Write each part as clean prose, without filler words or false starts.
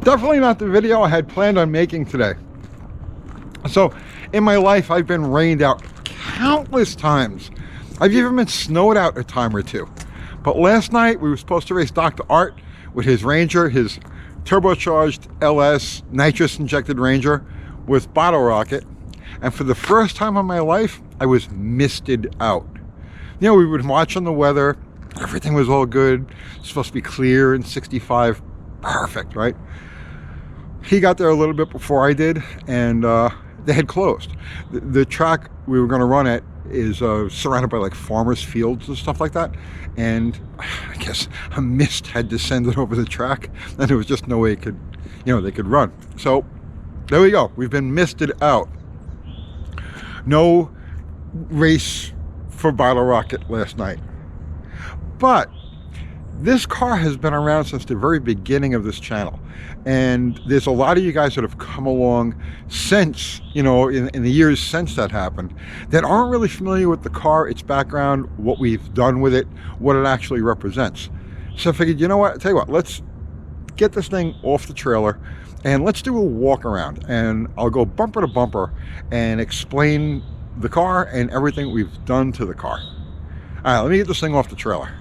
definitely not the video I had planned on making today. So in my life, I've been rained out countless times. I've even been snowed out a time or two. But last night we were supposed to race Dr. Art with his Ranger, his turbocharged LS nitrous injected Ranger with bottle rocket. And for the first time in my life, I was misted out. You know, we would watch on the weather. Everything was all good. It's supposed to be clear and 65. Perfect, right? He got there a little bit before I did, and they had closed. The track we were going to run at is surrounded by like farmers' fields and stuff like that. And I guess a mist had descended over the track, and there was just no way it could, you know, they could run. So there we go. We've been misted out. No race for Bottle Rocket last night. But this car has been around since the very beginning of this channel. And there's a lot of you guys that have come along since, you know, in the years since that happened, that aren't really familiar with the car, its background, what we've done with it, what it actually represents. So I figured, you know what, I'll tell you what, let's get this thing off the trailer and let's do a walk around, and I'll go bumper to bumper and explain the car and everything we've done to the car. All right, let me get this thing off the trailer.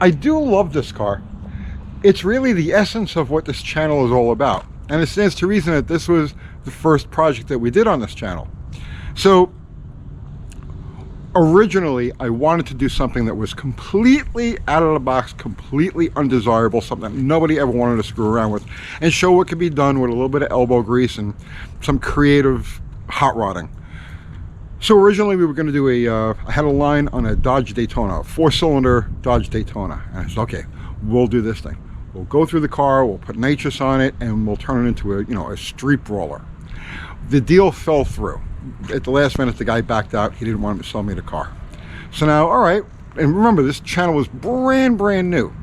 I do love this car. It's really the essence of what this channel is all about. And it stands to reason that this was the first project that we did on this channel. So originally I wanted to do something that was completely out of the box, completely undesirable, something that nobody ever wanted to screw around with, and show what could be done with a little bit of elbow grease and some creative hot rodding. So originally we were going to do I had a line on a Dodge Daytona, a 4-cylinder Dodge Daytona. And I said, okay, we'll do this thing. We'll go through the car, we'll put nitrous on it, and we'll turn it into a, you know, a street brawler. The deal fell through. At the last minute, the guy backed out. He didn't want to sell me the car. So now, all right, and remember, this channel was brand new.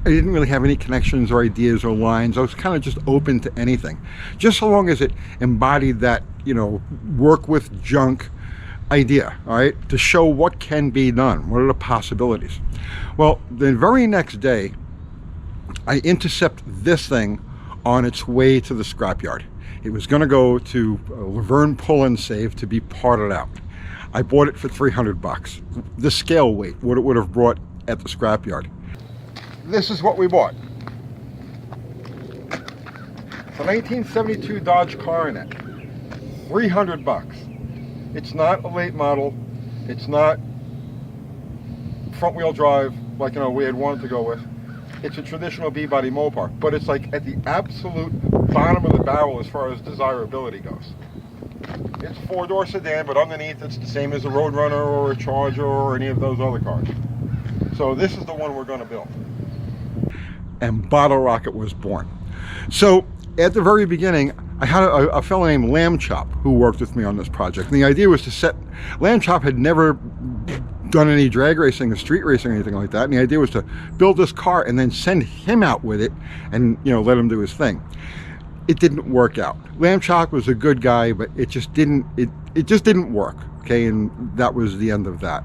I didn't really have any connections or ideas or lines. I was kind of just open to anything, just so long as it embodied that, you know, work with junk idea, all right, to show what can be done, what are the possibilities. Well, the very next day, I intercept this thing on its way to the scrapyard. It was going to go to Laverne Pull-In Save to be parted out. I bought it for 300 bucks. The scale weight, what it would have brought at the scrapyard. This is what we bought. It's a 1972 Dodge Coronet. 300 bucks. It's not a late model. It's not front wheel drive like, you know, we had wanted to go with. It's a traditional B-body Mopar, but it's like at the absolute bottom of the barrel as far as desirability goes. It's a 4-door sedan, but underneath it's the same as a Roadrunner or a Charger or any of those other cars. So this is the one we're going to build. and Bottle Rocket was born. So at the very beginning, I had a fellow named Lamb Chop who worked with me on this project. And the idea was to set, Lamb Chop had never done any drag racing or street racing or anything like that. And the idea was to build this car and then send him out with it and, you know, let him do his thing. It didn't work out. Lamb Chop was a good guy, but it just didn't, it just didn't work. Okay, and that was the end of that.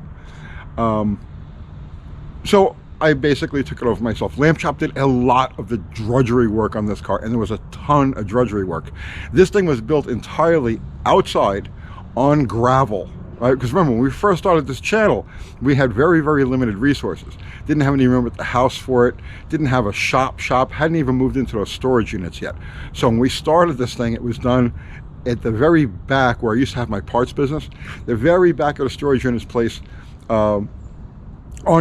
So I basically took it over myself. Lamb Chop did a lot of the drudgery work on this car, and there was a ton of drudgery work. This thing was built entirely outside on gravel, right? Because remember, when we first started this channel, we had very, very limited resources. Didn't have any room at the house for it, didn't have a shop, hadn't even moved into those storage units yet. So when we started this thing, it was done at the very back where I used to have my parts business. The very back of the storage unit's place, on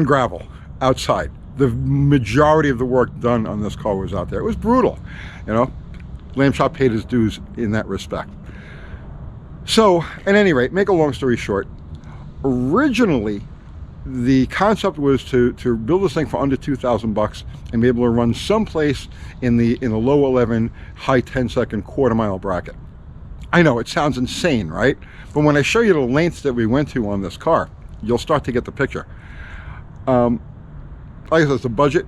gravel, outside. The majority of the work done on this car was out there. It was brutal, you know. Lamb Chop paid his dues in that respect. So, at any rate, make a long story short, originally the concept was to build this thing for under 2,000 bucks and be able to run someplace in the low 11, high 10-second quarter-mile bracket. I know it sounds insane, right? But when I show you the lengths that we went to on this car, you'll start to get the picture. Like I said, the budget,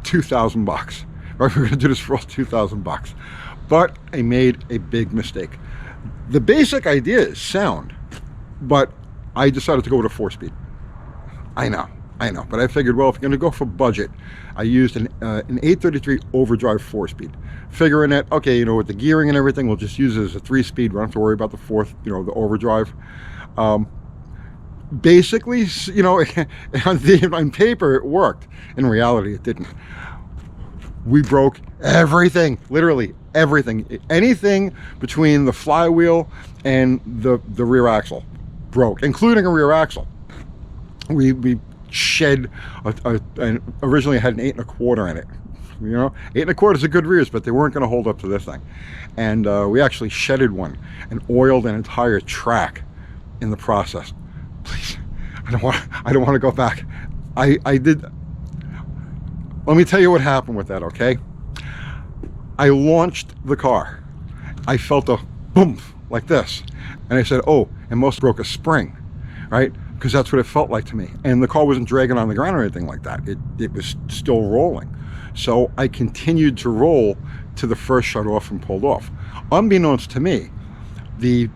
2,000 bucks. Right, we're gonna do this for all 2,000 bucks. But I made a big mistake. The basic idea is sound, but I decided to go with a 4-speed. I know, but I figured, well, if you're gonna go for budget, I used an 833 overdrive 4-speed. Figuring that, okay, you know, with the gearing and everything, we'll just use it as a 3-speed. We don't have to worry about the 4th, you know, the overdrive. Basically, you know, on paper it worked. In reality, it didn't. We broke everything, literally everything. Anything between the flywheel and the rear broke, including a rear axle. We shed, originally it had an 8 1/4 in it. You know, 8 1/4 is a good rears, but they weren't going to hold up to this thing. And we actually shedded one and oiled an entire track in the process. Please, I don't want to go back. I did. Let me tell you what happened with that, okay? I launched the car. I felt a boom like this, and I said, oh, and most broke a spring, right? Because that's what it felt like to me. And the car wasn't dragging on the ground or anything like that. It was still rolling. So I continued to roll to the first shut off and pulled off. Unbeknownst to me, the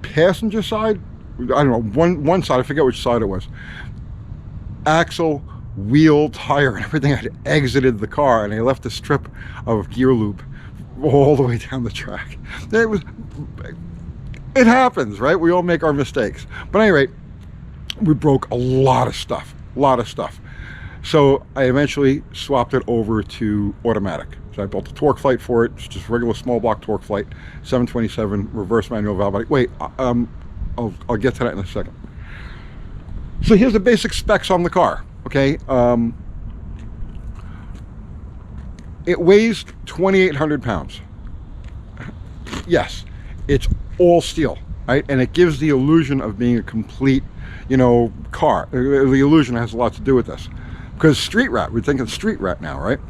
passenger side, I don't know, one side, I forget which side it was, axle, wheel, tire, and everything had exited the car, and I left a strip of gear lube all the way down the track. It happens, right? We all make our mistakes. But at any rate, we broke a lot of stuff. So I eventually swapped it over to automatic. So I built a torque flight for it. It's just regular small block torque flight, 727 reverse manual valve. Wait, I'll get to that in a second. So here's the basic specs on the car, okay? It weighs 2,800 pounds. Yes, it's all steel, right? And it gives the illusion of being a complete, you know, car. The illusion has a lot to do with this. Because street rat, we're thinking street rat now, right?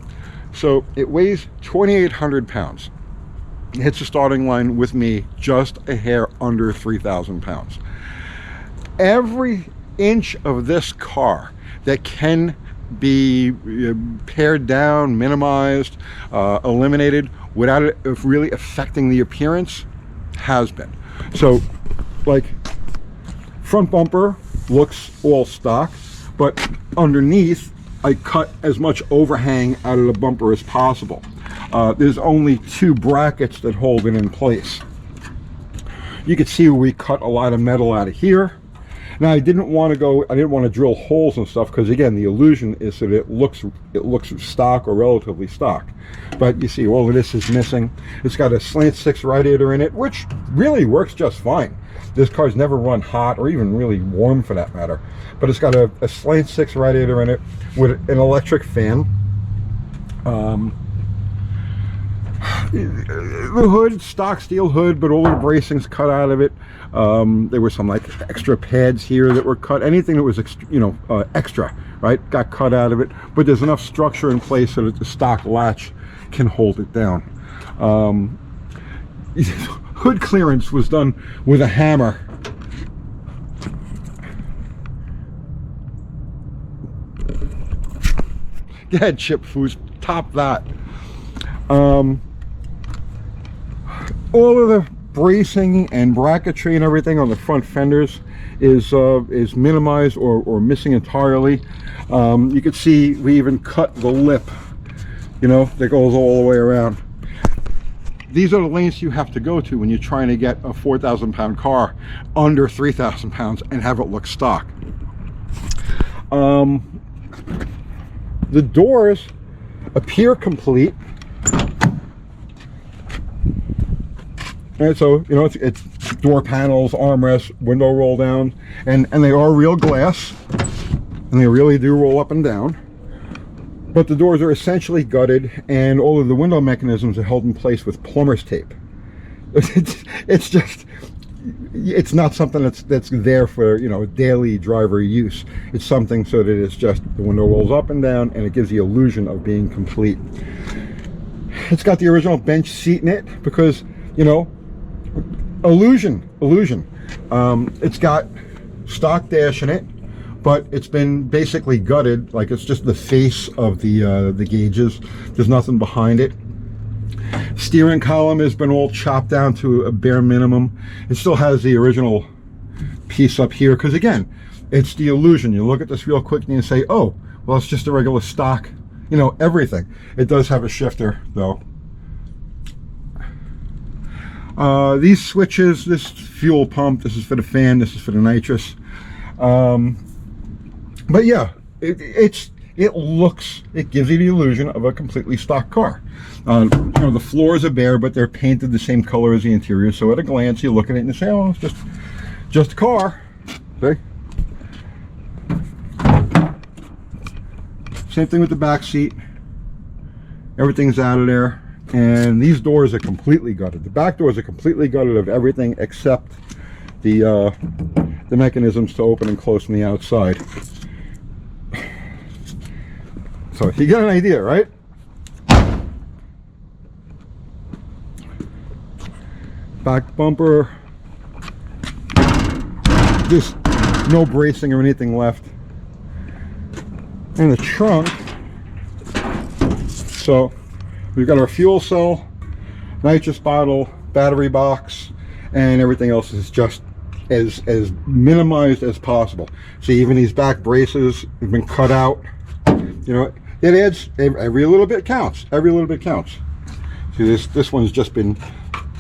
So it weighs 2,800 pounds. It hits the starting line with me just a hair under 3,000 pounds. Every inch of this car that can be pared down, minimized, eliminated without it really affecting the appearance has been. So, like, front bumper looks all stock, but underneath I cut as much overhang out of the bumper as possible. There's only 2 brackets that hold it in place. You can see we cut a lot of metal out of here. Now I didn't want to drill holes and stuff, because again, the illusion is that it looks stock or relatively stock. But you see all of this is missing. It's got a slant 6 radiator in it, which really works just fine. This car's never run hot or even really warm for that matter. But it's got a slant 6 radiator in it with an electric fan. The hood, stock steel hood, but all the bracings cut out of it. There were some like extra pads here that were cut. Anything that was extra, right, got cut out of it. But there's enough structure in place so that the stock latch can hold it down. Hood clearance was done with a hammer. Go ahead, Chip Foos, top that. All of the bracing and bracketry and everything on the front fenders is minimized or missing entirely. You can see we even cut the lip, that goes all the way around. These are the lengths you have to go to when you're trying to get a 4,000-pound car under 3,000 pounds and have it look stock. The doors appear complete. And so, it's door panels, armrests, window roll down, and they are real glass, and they really do roll up and down. But the doors are essentially gutted, and all of the window mechanisms are held in place with plumber's tape. It's not something that's there for daily driver use. It's something so that it's just the window rolls up and down, and it gives the illusion of being complete. It's got the original bench seat in it because illusion. It's got stock dash in it, but it's been basically gutted. Like, it's just the face of the gauges. There's nothing behind it. Steering column has been all chopped down to a bare minimum. It still has the original piece up here because, again, it's the illusion. You look at this real quick and you say, oh, well, it's just a regular stock, everything. It does have a shifter though. These switches, this fuel pump, this is for the fan, this is for the nitrous. But yeah, it gives you the illusion of a completely stock car. The floors are bare, but they're painted the same color as the interior. So at a glance, you look at it and you say, oh, it's just a car. See? Same thing with the back seat. Everything's out of there. And these doors are completely gutted. The back doors are completely gutted of everything except the mechanisms to open and close from the outside. So you get an idea, right? Back bumper. Just no bracing or anything left. And the trunk. So we've got our fuel cell, nitrous bottle, battery box, and everything else is just as minimized as possible. See, even these back braces have been cut out. It adds, every little bit counts. Every little bit counts. See, this one's just been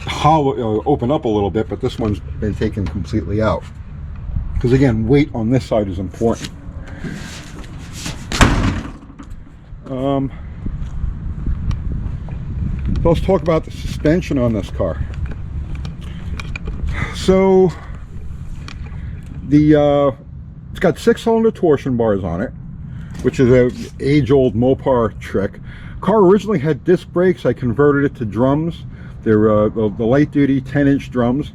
hollow, opened up a little bit, but this one's been taken completely out. Because again, weight on this side is important. Let's talk about the suspension on this car. So it's got 6-cylinder torsion bars on it, which is an age-old Mopar trick. Car originally had disc brakes. I converted it to drums. They're the light-duty 10-inch drums.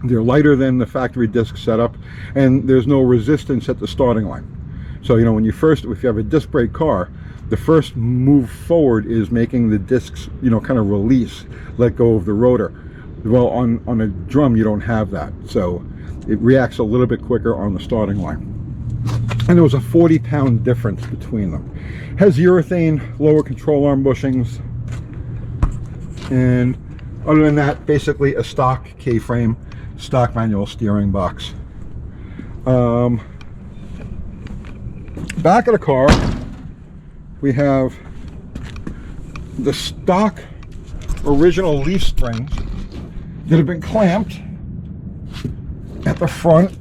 They're lighter than the factory disc setup, and there's no resistance at the starting line. So if you have a disc brake car, the first move forward is making the discs, kind of release, let go of the rotor. Well, on a drum, you don't have that, so it reacts a little bit quicker on the starting line. And there was a 40-pound difference between them. Has urethane lower control arm bushings, and other than that, basically a stock K-frame, stock manual steering box. Back of the car, we have the stock original leaf springs that have been clamped at the front.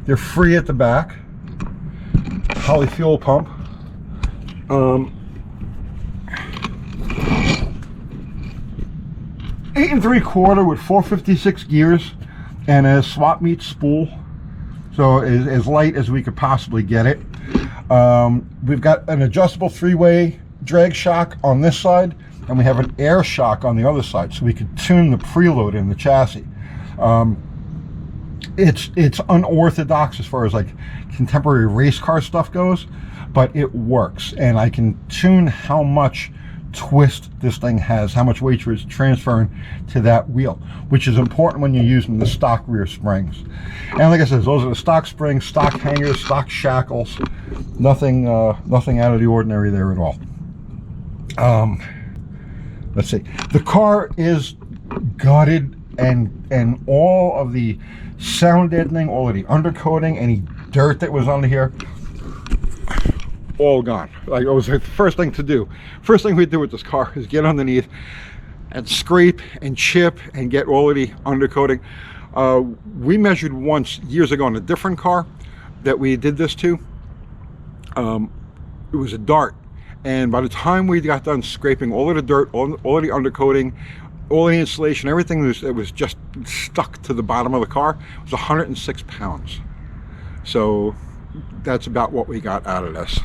They're free at the back. Poly fuel pump. 8 3/4 with 456 gears and a swap meet spool. So as light as we could possibly get it. We've got an adjustable 3-way drag shock on this side, and we have an air shock on the other side, so we could tune the preload in the chassis. It's unorthodox as far as like contemporary race car stuff goes, but it works, and I can tune how much twist this thing has, how much weight is transferring to that wheel, which is important when you're using the stock rear springs. And like I said, those are the stock springs, stock hangers, stock shackles, nothing out of the ordinary there at all. Let's see, the car is gutted, and all of the sound deadening, all of the undercoating, any dirt that was under here, all gone. Like, it was the first thing to do. First thing we do with this car is get underneath and scrape and chip and get all of the undercoating. We measured once years ago on a different car that we did this to. It was a Dart, and by the time we got done scraping all of the dirt, all of the undercoating, all the insulation, everything that was just stuck to the bottom of the car, was 106 pounds. So that's about what we got out of this.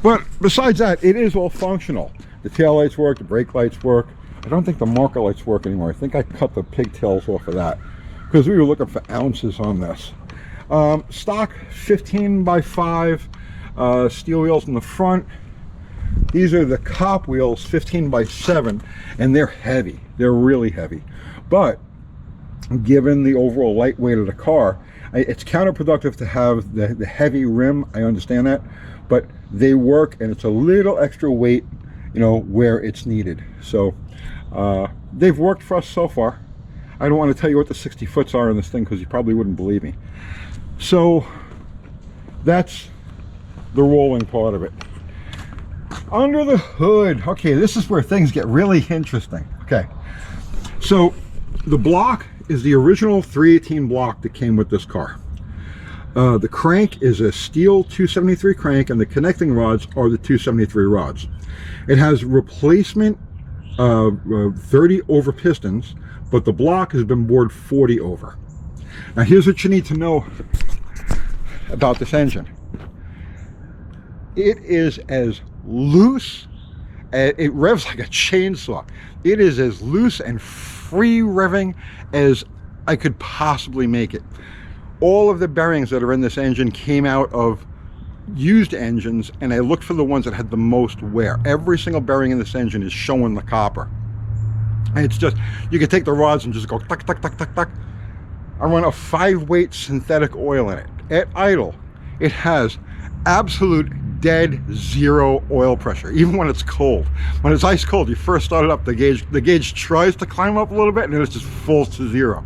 But besides that, it is all functional. The tail lights work, the brake lights work. I don't think the marker lights work anymore. I think I cut the pigtails off of that because we were looking for ounces on this. Stock 15x5 steel wheels in the front. These are the cop wheels, 15x7, and they're heavy. They're really heavy. But given the overall lightweight of the car, it's counterproductive to have the heavy rim. I understand that, but they work, and it's a little extra weight, you know, where it's needed. So they've worked for us so far. I don't want to tell you what the 60 foots are in this thing because you probably wouldn't believe me. So that's the rolling part of it. Under the hood, okay, this is where things get really interesting. Okay, so the block is the original 318 block that came with this car. The crank is a steel 273 crank, and the connecting rods are the 273 rods. It has replacement 30 over pistons, but the block has been bored 40 over. Now here's what you need to know about this engine. It is as loose, it revs like a chainsaw. It is as loose and free revving as I could possibly make it. All of the bearings that are in this engine came out of used engines, and I looked for the ones that had the most wear. Every single bearing in this engine is showing the copper. And it's just, you can take the rods and just go tuck, tuck, tuck, tuck, tuck. I run a 5-weight synthetic oil in it. At idle, it has absolute dead zero oil pressure, even when it's cold. When it's ice cold, you first start it up, the gauge tries to climb up a little bit, and then it just falls to zero.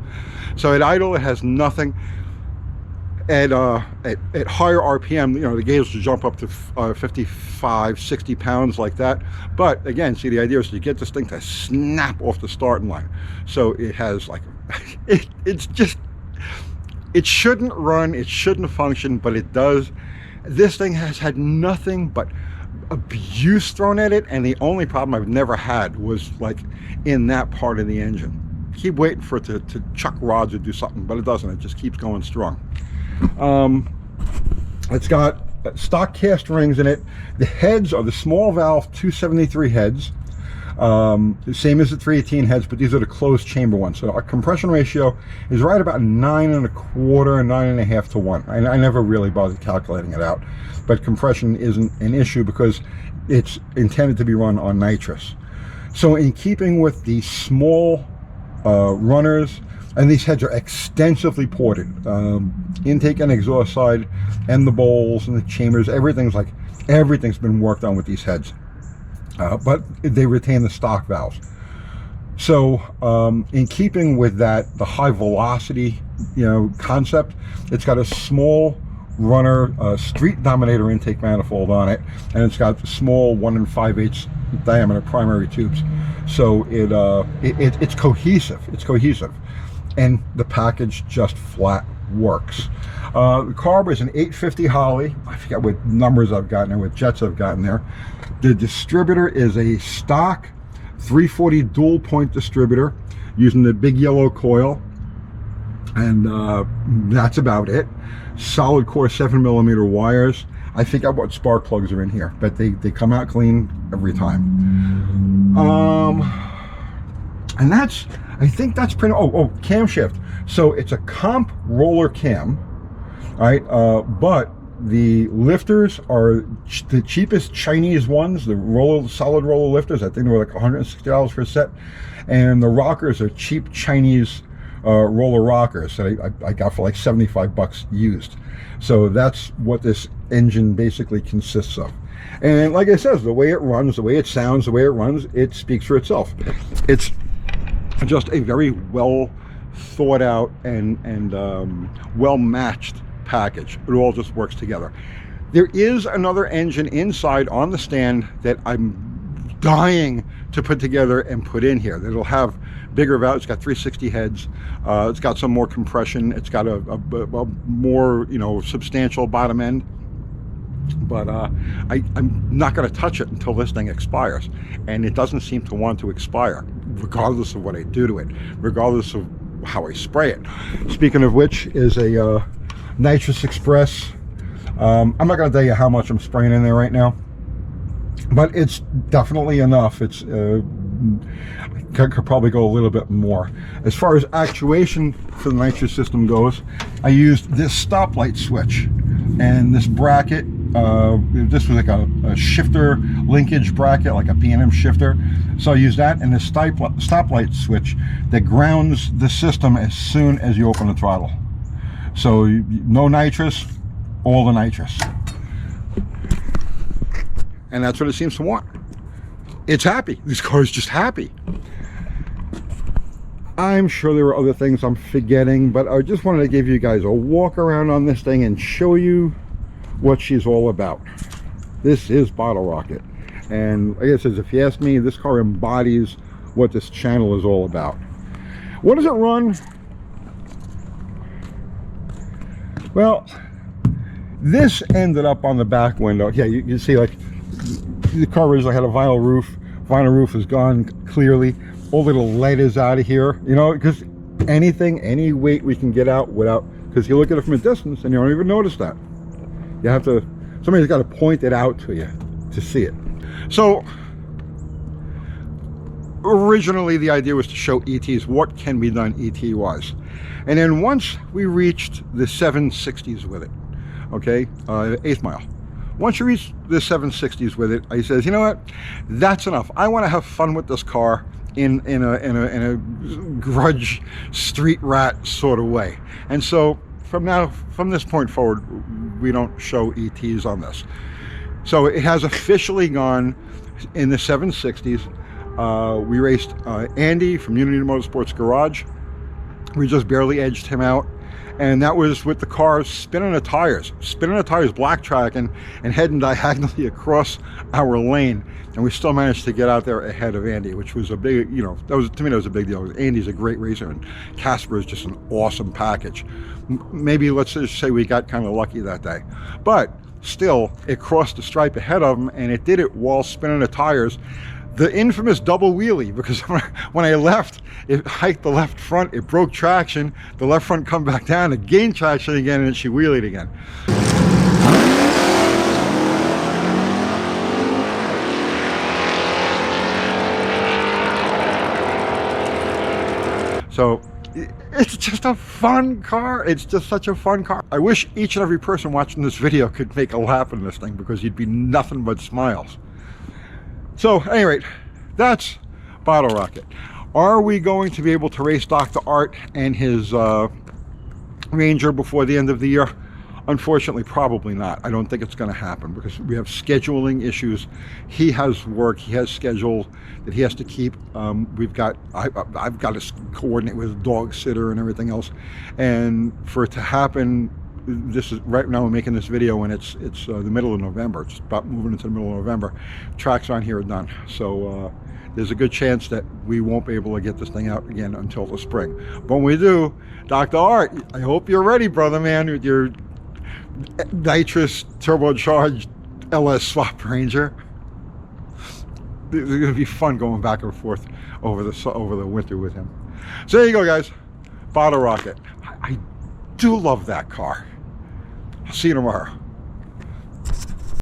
So at idle, it has nothing. At higher RPM, you know, the gauge will jump up to 55, 60 pounds like that. But again, see, the idea is to get this thing to snap off the starting line. So it has like, it's just, it shouldn't run, it shouldn't function, but it does. This thing has had nothing but abuse thrown at it, and the only problem I've never had was like in that part of the engine. Keep waiting for it to chuck rods or do something, but it doesn't. It just keeps going strong. It's got stock cast rings in it. The heads are the small valve 273 heads, the same as the 318 heads, but these are the closed chamber ones. So our compression ratio is right about 9.25, 9.5 to 1. I never really bothered calculating it out, but compression isn't an issue because it's intended to be run on nitrous. So in keeping with the small runners, and these heads are extensively ported, intake and exhaust side, and the bowls and the chambers, everything's been worked on with these heads, but they retain the stock valves. So in keeping with that, the high velocity, you know, concept, it's got a small runner street dominator intake manifold on it, and it's got small 1 5/8 diameter primary tubes. So it's cohesive. It's cohesive. And the package just flat works. The carb is an 850 Holley. I forget what numbers I've gotten there, what jets I've gotten there. The distributor is a stock 340 dual point distributor using the big yellow coil, and that's about it. Solid core 7mm wires. I think out what spark plugs are in here, but they come out clean every time. And that's, I think that's pretty, oh, camshaft. So it's a comp roller cam, all right, but the lifters are the cheapest Chinese ones, the solid roller lifters. I think they were like $160 for a set. And the rockers are cheap Chinese roller rockers that I got for like 75 bucks used. So that's what this engine basically consists of. And like I said, the way it runs, the way it sounds, the way it runs, it speaks for itself. It's just a very well thought out and well matched package. It all just works together. There is another engine inside on the stand that I'm dying to put together and put in here. It'll have bigger valves. It's got 360 heads. It's got some more compression. It's got a more, you know, substantial bottom end. But I'm not going to touch it until this thing expires, and it doesn't seem to want to expire, regardless of what I do to it, regardless of how I spray it. Speaking of which, is a Nitrous Express. I'm not going to tell you how much I'm spraying in there right now, but it's definitely enough. It's could probably go a little bit more. As far as actuation for the nitrous system goes, I used this stoplight switch and this bracket. This was like a shifter linkage bracket, like a P&M shifter. So I used that and the stoplight switch that grounds the system as soon as you open the throttle. So no nitrous, all the nitrous. And that's what it seems to want. It's happy. This car is just happy. I'm sure there are other things I'm forgetting, but I just wanted to give you guys a walk around on this thing and show you what she's all about. This is Bottle Rocket. And like I said, if you ask me, this car embodies what this channel is all about. What does it run? Well, this ended up on the back window. Yeah, you can see like the car originally had a vinyl roof. Vinyl roof is gone clearly. All the lead is out of here, you know, because any weight we can get out without, because you look at it from a distance and you don't even notice that. You have to, somebody's got to point it out to you to see it. So originally the idea was to show ETs, what can be done ET wise. And then once we reached the 760s with it, okay, 8th mile. Once you reach the 760s with it, I says, you know what, that's enough. I want to have fun with this car in a grudge street rat sort of way. And so from this point forward, we don't show ETs on this. So it has officially gone in the 760s. We raced Andy from Unity Motorsports Garage. We just barely edged him out. And that was with the car spinning the tires, black tracking, and heading diagonally across our lane. And we still managed to get out there ahead of Andy, which was a big, you know, to me that was a big deal. Andy's a great racer, and Casper is just an awesome package. Maybe let's just say we got kind of lucky that day. But still, it crossed the stripe ahead of him, and it did it while spinning the tires. The infamous double wheelie, because when I left, it hiked the left front, it broke traction, the left front come back down, it gained traction again, and then she wheelied again. So it's just a fun car. It's just such a fun car. I wish each and every person watching this video could make a lap in this thing, because you'd be nothing but smiles. So, at any rate, that's Bottle Rocket. Are we going to be able to race Dr. Art and his Ranger before the end of the year? Unfortunately, probably not. I don't think it's going to happen, because we have scheduling issues. He has work, he has schedule that he has to keep. I've got to coordinate with a dog sitter and everything else. And for it to happen, this is right now we're making this video, and it's the middle of November. It's about moving into the middle of November. Tracks on here are done, so there's a good chance that we won't be able to get this thing out again until the spring. But when we do, Dr. Art, I hope you're ready, brother man, with your nitrous turbocharged LS swap Ranger. It's gonna be fun going back and forth over the winter with him. So there you go, guys. Bottle Rocket. I do love that car. I'll see you tomorrow.